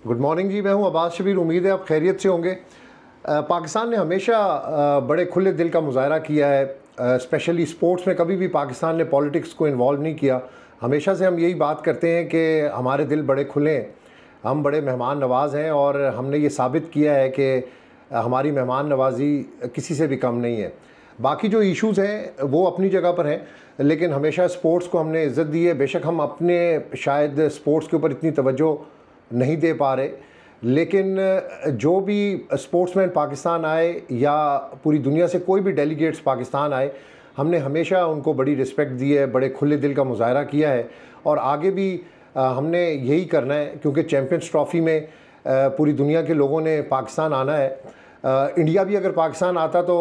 Good morning जी, मैं हूं अब्बास शबीर। उम्मीद है आप खैरियत से होंगे। पाकिस्तान ने हमेशा बड़े खुले दिल का मुजाहरा किया है। स्पेशली स्पोर्ट्स में कभी भी पाकिस्तान ने पॉलिटिक्स को इन्वॉल्व नहीं किया। हमेशा से हम यही बात करते हैं कि हमारे दिल बड़े खुले हैं, हम बड़े मेहमान नवाज़ हैं और हमने ये साबित किया है कि हमारी मेहमान नवाजी किसी से भी कम नहीं है। बाकी जो इश्यूज़ हैं वो अपनी जगह पर हैं, लेकिन हमेशा स्पोर्ट्स को हमने इज़्ज़त दी है। बेशक हम अपने शायद स्पोर्ट्स के ऊपर इतनी तवज्जो नहीं दे पा रहे, लेकिन जो भी स्पोर्ट्समैन पाकिस्तान आए या पूरी दुनिया से कोई भी डेलीगेट्स पाकिस्तान आए, हमने हमेशा उनको बड़ी रिस्पेक्ट दी है, बड़े खुले दिल का मुजाहरा किया है और आगे भी हमने यही करना है, क्योंकि चैम्पियंस ट्रॉफ़ी में पूरी दुनिया के लोगों ने पाकिस्तान आना है। इंडिया भी अगर पाकिस्तान आता तो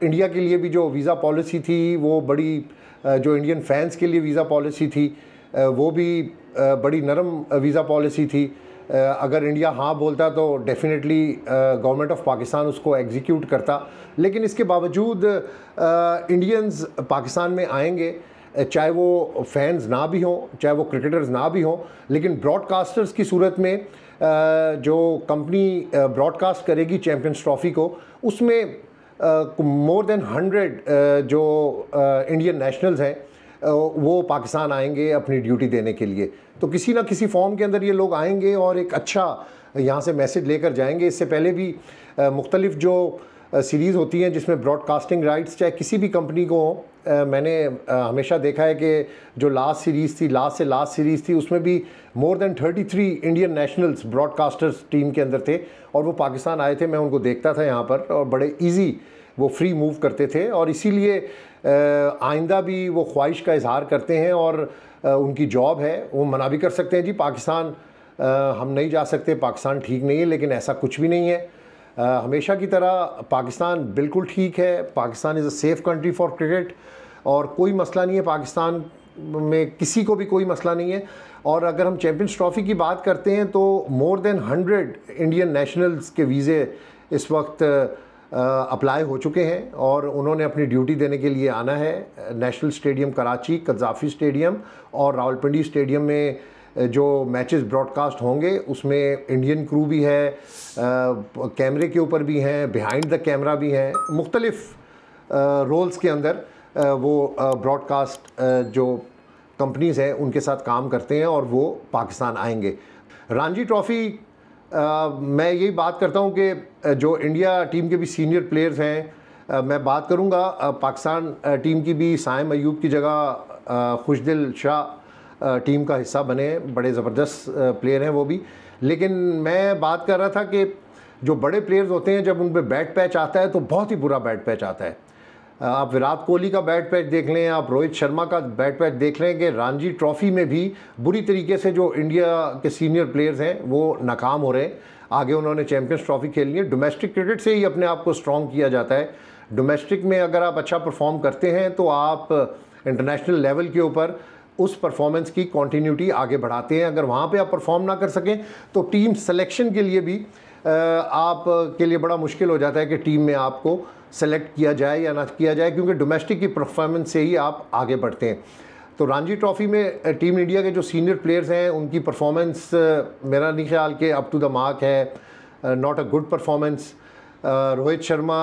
इंडिया के लिए भी जो वीज़ा पॉलिसी थी वो बड़ी, जो इंडियन फैंस के लिए वीज़ा पॉलिसी थी वो भी बड़ी नरम वीज़ा पॉलिसी थी। अगर इंडिया हाँ बोलता तो डेफिनेटली गवर्नमेंट ऑफ पाकिस्तान उसको एग्जीक्यूट करता, लेकिन इसके बावजूद इंडियंस पाकिस्तान में आएंगे, चाहे वो फैंस ना भी हों, चाहे वो क्रिकेटर्स ना भी हों, लेकिन ब्रॉडकास्टर्स की सूरत में जो कंपनी ब्रॉडकास्ट करेगी चैम्पियंस ट्रॉफ़ी को, उसमें मोर देन 100 जो इंडियन नेशनल्स हैं वो पाकिस्तान आएंगे अपनी ड्यूटी देने के लिए। तो किसी ना किसी फॉर्म के अंदर ये लोग आएंगे और एक अच्छा यहाँ से मैसेज लेकर जाएंगे। इससे पहले भी मुख्तलिफ जो सीरीज़ होती हैं जिसमें ब्रॉडकास्टिंग राइट्स चाहे किसी भी कंपनी को हो, मैंने हमेशा देखा है कि जो लास्ट सीरीज़ थी उसमें भी more than 33 Indian nationals broadcasters team के अंदर थे और वो पाकिस्तान आए थे। मैं उनको देखता था यहाँ पर और बड़े ईजी वो फ्री मूव करते थे और इसीलिए आइंदा भी वो ख्वाहिश का इजहार करते हैं और उनकी जॉब है, वो मना भी कर सकते हैं जी पाकिस्तान हम नहीं जा सकते, पाकिस्तान ठीक नहीं है, लेकिन ऐसा कुछ भी नहीं है। हमेशा की तरह पाकिस्तान बिल्कुल ठीक है। Pakistan is a safe country for cricket और कोई मसला नहीं है, पाकिस्तान में किसी को भी कोई मसला नहीं है। और अगर हम चैम्पियंस ट्रॉफ़ी की बात करते हैं तो मोर देन 100 इंडियन नेशनल्स के वीज़े इस वक्त अप्लाई हो चुके हैं और उन्होंने अपनी ड्यूटी देने के लिए आना है। नेशनल स्टेडियम कराची, कज़ाफ़ी स्टेडियम और रावलपिंडी स्टेडियम में जो मैचेस ब्रॉडकास्ट होंगे उसमें इंडियन क्रू भी है, कैमरे के ऊपर भी हैं, बिहाइंड द कैमरा भी हैं, मुख्तलिफ रोल्स के अंदर वो ब्रॉडकास्ट जो कंपनीज़ हैं उनके साथ काम करते हैं और वो पाकिस्तान आएंगे। रणजी ट्रॉफ़ी मैं यही बात करता हूँ कि जो इंडिया टीम के भी सीनियर प्लेयर्स हैं, मैं बात करूँगा पाकिस्तान टीम की भी साइम अयूब की जगह खुशदिल शाह टीम का हिस्सा बने, बड़े ज़बरदस्त प्लेयर हैं वो भी। लेकिन मैं बात कर रहा था कि जो बड़े प्लेयर्स होते हैं जब उन पर बैट पैच आता है तो बहुत ही बुरा बैट पैच आता है। आप विराट कोहली का बैट पैच देख लें, आप रोहित शर्मा का बैट पैच देख लें कि रणजी ट्रॉफ़ी में भी बुरी तरीके से जो इंडिया के सीनियर प्लेयर्स हैं वो नाकाम हो रहे हैं। आगे उन्होंने चैम्पियंस ट्रॉफ़ी खेलनी है। डोमेस्टिक क्रिकेट से ही अपने आप को स्ट्रॉन्ग किया जाता है। डोमेस्टिक में अगर आप अच्छा परफॉर्म करते हैं तो आप इंटरनेशनल लेवल के ऊपर उस परफॉर्मेंस की कॉन्टीन्यूटी आगे बढ़ाते हैं। अगर वहाँ पर आप परफॉर्म ना कर सकें तो टीम सेलेक्शन के लिए भी आप के लिए बड़ा मुश्किल हो जाता है कि टीम में आपको सेलेक्ट किया जाए या ना किया जाए, क्योंकि डोमेस्टिक की परफॉर्मेंस से ही आप आगे बढ़ते हैं। तो रणजी ट्रॉफ़ी में टीम इंडिया के जो सीनियर प्लेयर्स हैं उनकी परफॉर्मेंस मेरा नहीं ख्याल कि अप टू द मार्क है, not a good performance. Rohit Sharma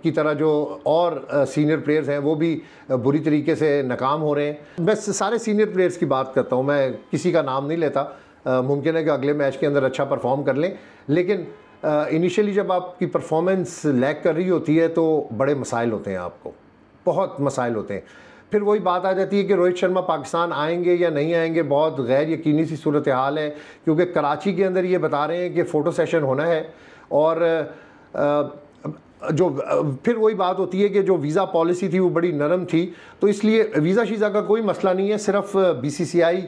की तरह जो और सीनियर प्लेयर्स हैं वो भी बुरी तरीके से नाकाम हो रहे हैं। मैं सारे सीनियर प्लेयर्स की बात करता हूँ, मैं किसी का नाम नहीं लेता। मुमकिन है कि अगले मैच के अंदर अच्छा परफॉर्म कर लें, लेकिन इनिशियली जब आपकी परफॉर्मेंस लैग कर रही होती है तो बड़े मसाइल होते हैं, आपको बहुत मसाइल होते हैं। फिर वही बात आ जाती है कि रोहित शर्मा पाकिस्तान आएंगे या नहीं आएंगे, बहुत गैर यकीनी सी सूरत हाल है, क्योंकि कराची के अंदर ये बता रहे हैं कि फ़ोटो सेशन होना है। और जो फिर वही बात होती है कि जो वीज़ा पॉलिसी थी वो बड़ी नरम थी, तो इसलिए वीज़ा शीज़ा का कोई मसला नहीं है, सिर्फ BCCI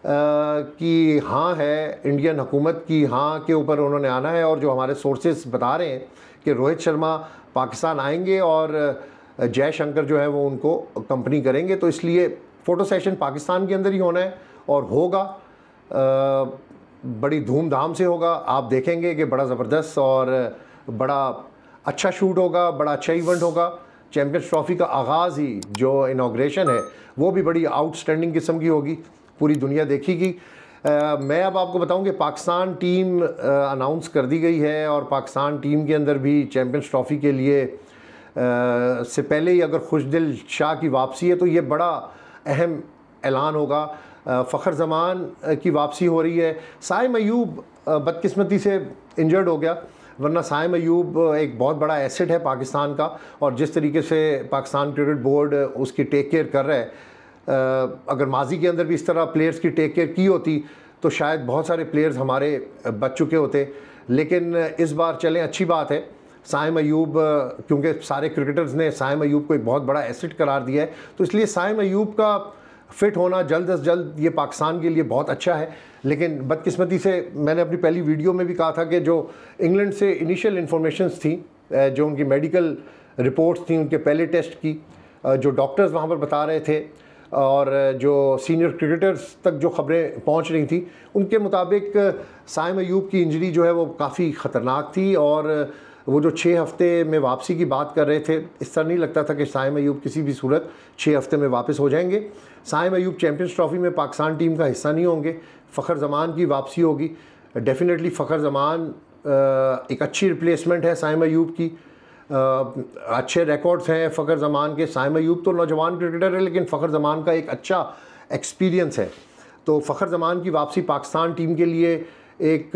की हाँ है, इंडियन हुकूमत की हाँ के ऊपर उन्होंने आना है। और जो हमारे सोर्सेज बता रहे हैं कि रोहित शर्मा पाकिस्तान आएंगे और जयशंकर जो है वो उनको कंपनी करेंगे, तो इसलिए फ़ोटो सेशन पाकिस्तान के अंदर ही होना है और होगा, बड़ी धूमधाम से होगा। आप देखेंगे कि बड़ा ज़बरदस्त और बड़ा अच्छा शूट होगा, बड़ा अच्छा इवेंट होगा। चैम्पियंस ट्रॉफ़ी का आगाज़ ही जो इनाग्रेशन है वो भी बड़ी आउटस्टैंडिंग किस्म की होगी, पूरी दुनिया देखेगी। मैं अब आपको बताऊं कि पाकिस्तान टीम अनाउंस कर दी गई है और पाकिस्तान टीम के अंदर भी चैम्पियंस ट्रॉफ़ी के लिए से पहले ही अगर खुशदिल शाह की वापसी है तो ये बड़ा अहम ऐलान होगा। फ़खर ज़मान की वापसी हो रही है। साइम अयूब बदकिस्मती से इंजर्ड हो गया, वरना साइम अयूब एक बहुत बड़ा एसेट है पाकिस्तान का, और जिस तरीके से पाकिस्तान क्रिकेट बोर्ड उसकी टेक केयर कर रहा है, अगर माजी के अंदर भी इस तरह प्लेयर्स की टेक केयर की होती तो शायद बहुत सारे प्लेयर्स हमारे बच चुके होते। लेकिन इस बार चलें, अच्छी बात है। साइम अयूब, क्योंकि सारे क्रिकेटर्स ने साइम अयूब को एक बहुत बड़ा एसेट करार दिया है, तो इसलिए साइम अयूब का फ़िट होना जल्द अज जल्द ये पाकिस्तान के लिए बहुत अच्छा है। लेकिन बदकिस्मती से मैंने अपनी पहली वीडियो में भी कहा था कि जो इंग्लैंड से इनिशियल इन्फॉर्मेशंस थी, जो उनकी मेडिकल रिपोर्ट्स थी, उनके पहले टेस्ट की, जो डॉक्टर्स वहाँ पर बता रहे थे और जो सीनियर क्रिकेटर्स तक जो खबरें पहुँच रही थी, उनके मुताबिक साइम अयूब की इंजरी जो है वो काफ़ी ख़तरनाक थी। और वो जो 6 हफ़्ते में वापसी की बात कर रहे थे, इस तरह नहीं लगता था कि साइम अयूब किसी भी सूरत 6 हफ़्ते में वापस हो जाएंगे। साइम अयूब चैम्पियंस ट्रॉफ़ी में पाकिस्तान टीम का हिस्सा नहीं होंगे। फ़खर ज़मान की वापसी होगी। डेफिनेटली फ़खर ज़मान एक अच्छी रिप्लेसमेंट है साइम अयूब की। अच्छे रिकॉर्ड्स हैं फ़खर ज़मान के। साइम अयूब तो नौजवान क्रिकेटर है, लेकिन फ़खर ज़मान का एक अच्छा एक्सपीरियंस है। तो फ़खर ज़मान की वापसी पाकिस्तान टीम के लिए एक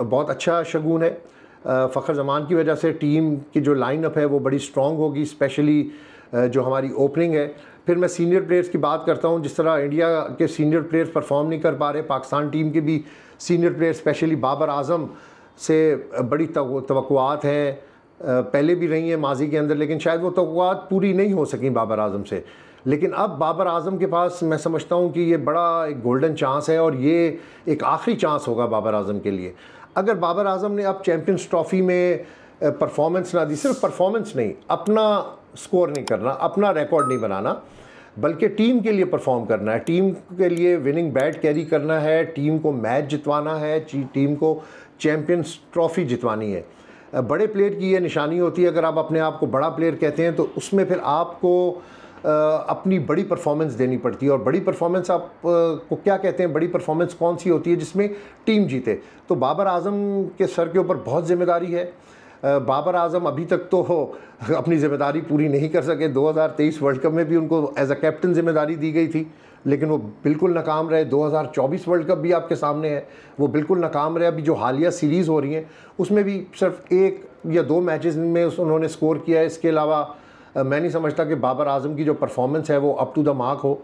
बहुत अच्छा शगुन है। फ़खर ज़मान की वजह से टीम की जो लाइनअप है वो बड़ी स्ट्रॉन्ग होगी, स्पेशली जो हमारी ओपनिंग है। फिर मैं सीनियर प्लेयर्स की बात करता हूँ। जिस तरह इंडिया के सीनियर प्लेयर्स परफॉर्म नहीं कर पा रहे, पाकिस्तान टीम के भी सीनियर प्लेयर्स, स्पेशली बाबर आज़म से बड़ी तवक्कुआत हैं, पहले भी रही हैं माजी के अंदर, लेकिन शायद वो तवक्कुआत पूरी नहीं हो सकी बाबर आज़म से। लेकिन अब बाबर आज़म के पास मैं समझता हूँ कि ये बड़ा एक गोल्डन चांस है, और ये एक आखिरी चांस होगा बाबर आज़म के लिए। अगर बाबर आज़म ने अब चैम्पियंस ट्रॉफ़ी में परफॉर्मेंस ना दी, सिर्फ परफॉर्मेंस नहीं, अपना स्कोर नहीं करना, अपना रिकॉर्ड नहीं बनाना, बल्कि टीम के लिए परफॉर्म करना है, टीम के लिए विनिंग बैट कैरी करना है, टीम को मैच जितवाना है, टीम को चैम्पियंस ट्रॉफ़ी जितवानी है। बड़े प्लेयर की ये निशानी होती है। अगर आप अपने आप को बड़ा प्लेयर कहते हैं तो उसमें फिर आपको अपनी बड़ी परफॉर्मेंस देनी पड़ती है। और बड़ी परफॉर्मेंस आप को क्या कहते हैं, बड़ी परफॉर्मेंस कौन सी होती है जिसमें टीम जीते। तो बाबर आज़म के सर के ऊपर बहुत ज़िम्मेदारी है। बाबर आज़म अभी तक तो अपनी ज़िम्मेदारी पूरी नहीं कर सके। 2023 वर्ल्ड कप में भी उनको एज अ कैप्टन ज़िम्मेदारी दी गई थी, लेकिन वो बिल्कुल नाकाम रहे। 2024 वर्ल्ड कप भी आपके सामने है, वो बिल्कुल नाकाम रहे। अभी जो हालिया सीरीज़ हो रही हैं उसमें भी सिर्फ 1 या 2 मैचेस में उन्होंने स्कोर किया है। इसके अलावा मैं नहीं समझता कि बाबर आज़म की जो परफॉर्मेंस है वो अप टू द मार्क हो।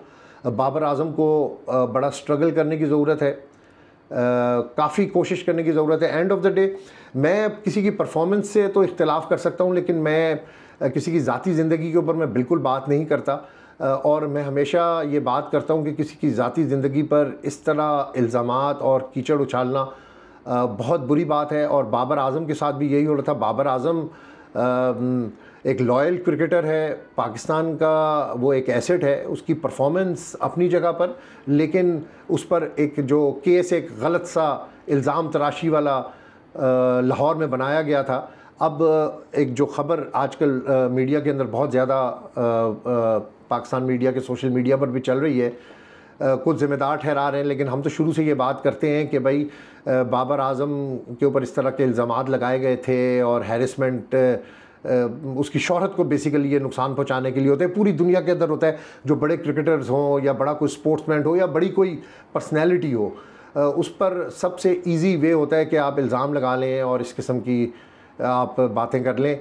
बाबर आज़म को बड़ा स्ट्रगल करने की ज़रूरत है, काफ़ी कोशिश करने की ज़रूरत है। एंड ऑफ द डे मैं किसी की परफॉर्मेंस से तो इख्तिलाफ़ कर सकता हूँ, लेकिन मैं किसी की ज़ाती ज़िंदगी के ऊपर मैं बिल्कुल बात नहीं करता। और मैं हमेशा ये बात करता हूँ कि किसी की ज़ाती ज़िंदगी पर इस तरह इल्ज़ामात और कीचड़ उछालना बहुत बुरी बात है। और बाबर आज़म के साथ भी यही हो रहा था। बाबर आज़म एक लॉयल क्रिकेटर है, पाकिस्तान का वो एक एसेट है, उसकी परफॉर्मेंस अपनी जगह पर, लेकिन उस पर एक जो केस, एक गलत सा इल्ज़ाम तराशी वाला लाहौर में बनाया गया था। अब एक जो ख़बर आजकल मीडिया के अंदर बहुत ज़्यादा पाकिस्तान मीडिया के सोशल मीडिया पर भी चल रही है, कुछ ज़िम्मेदार ठहरा रहे हैं, लेकिन हम तो शुरू से ये बात करते हैं कि भाई बाबर आज़म के ऊपर इस तरह के इल्ज़ामात लगाए गए थे और हैरेसमेंट, उसकी शोहरत को बेसिकली ये नुकसान पहुंचाने के लिए होते हैं। पूरी दुनिया के अंदर होता है, जो बड़े क्रिकेटर्स हों या बड़ा कोई स्पोर्ट्समैन हो या बड़ी कोई पर्सनैलिटी हो, उस पर सबसे ईजी वे होता है कि आप इल्ज़ाम लगा लें और इस किस्म की आप बातें कर लें।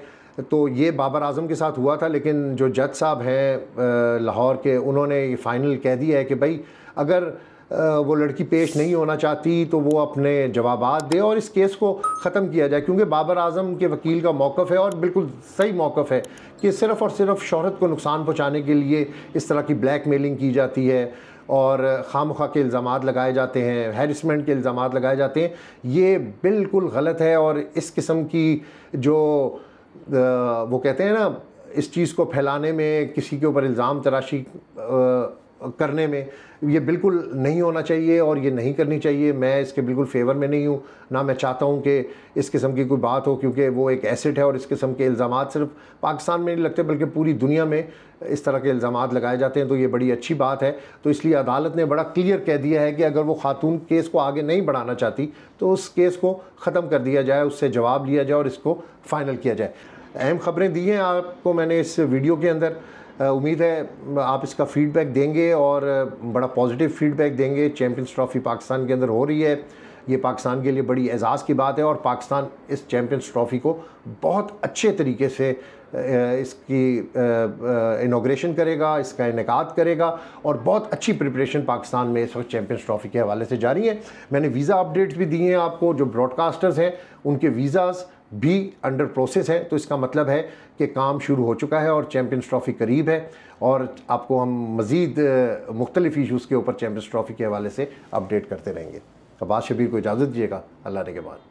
तो ये बाबर आज़म के साथ हुआ था, लेकिन जो जज साहब हैं लाहौर के, उन्होंने ये फ़ाइनल कह दिया है कि भाई अगर वो लड़की पेश नहीं होना चाहती तो वो अपने जवाबात दे और इस केस को ख़त्म किया जाए। क्योंकि बाबर आज़म के वकील का मौक़िफ़ है, और बिल्कुल सही मौक़िफ़ है, कि सिर्फ़ और सिर्फ शोहरत को नुकसान पहुँचाने के लिए इस तरह की ब्लैकमेलिंग की जाती है और खामखा के इल्ज़ामात लगाए जाते हैं, हैरेसमेंट के इल्ज़ामात लगाए जाते हैं। ये बिल्कुल गलत है। और इस किस्म की जो वो कहते हैं ना, इस चीज़ को फैलाने में, किसी के ऊपर इल्ज़ाम तराशी करने में, ये बिल्कुल नहीं होना चाहिए और ये नहीं करनी चाहिए। मैं इसके बिल्कुल फेवर में नहीं हूँ, ना मैं चाहता हूँ कि इस किस्म की कोई बात हो, क्योंकि वो एक एसेट है और इस किस्म के इल्ज़ामात सिर्फ पाकिस्तान में नहीं लगते बल्कि पूरी दुनिया में इस तरह के इल्ज़ामात लगाए जाते हैं, तो ये बड़ी अच्छी बात है। तो इसलिए अदालत ने बड़ा क्लियर कह दिया है कि अगर वो खातून केस को आगे नहीं बढ़ाना चाहती तो उस केस को ख़त्म कर दिया जाए, उससे जवाब लिया जाए और इसको फ़ाइनल किया जाए। अहम ख़बरें दी हैं आपको मैंने इस वीडियो के अंदर। उम्मीद है आप इसका फ़ीडबैक देंगे और बड़ा पॉजिटिव फ़ीडबैक देंगे। चैम्पियंस ट्रॉफ़ी पाकिस्तान के अंदर हो रही है, ये पाकिस्तान के लिए बड़ी एज़ाज़ की बात है और पाकिस्तान इस चैम्पियंस ट्रॉफ़ी को बहुत अच्छे तरीके से इसकी इनॉग्रेशन करेगा, इसका इनेकाद करेगा और बहुत अच्छी प्रिपरेशन पाकिस्तान में इस वक्त चैम्पियंस ट्रॉफ़ी के हवाले से जारी है। मैंने वीज़ा अपडेट्स भी दिए हैं आपको, जो ब्रॉडकास्टर्स हैं उनके वीज़ाज़ भी अंडर प्रोसेस है, तो इसका मतलब है कि काम शुरू हो चुका है और चैम्पियंस ट्रॉफ़ी करीब है और आपको हम मज़ीद मुख्तलिफ इशूज़ के ऊपर चैम्पियंस ट्रॉफ़ी के हवाले से अपडेट करते रहेंगे। अब्बास शबीर को इजाज़त दीजिएगा, अल्लाह ने के बाद।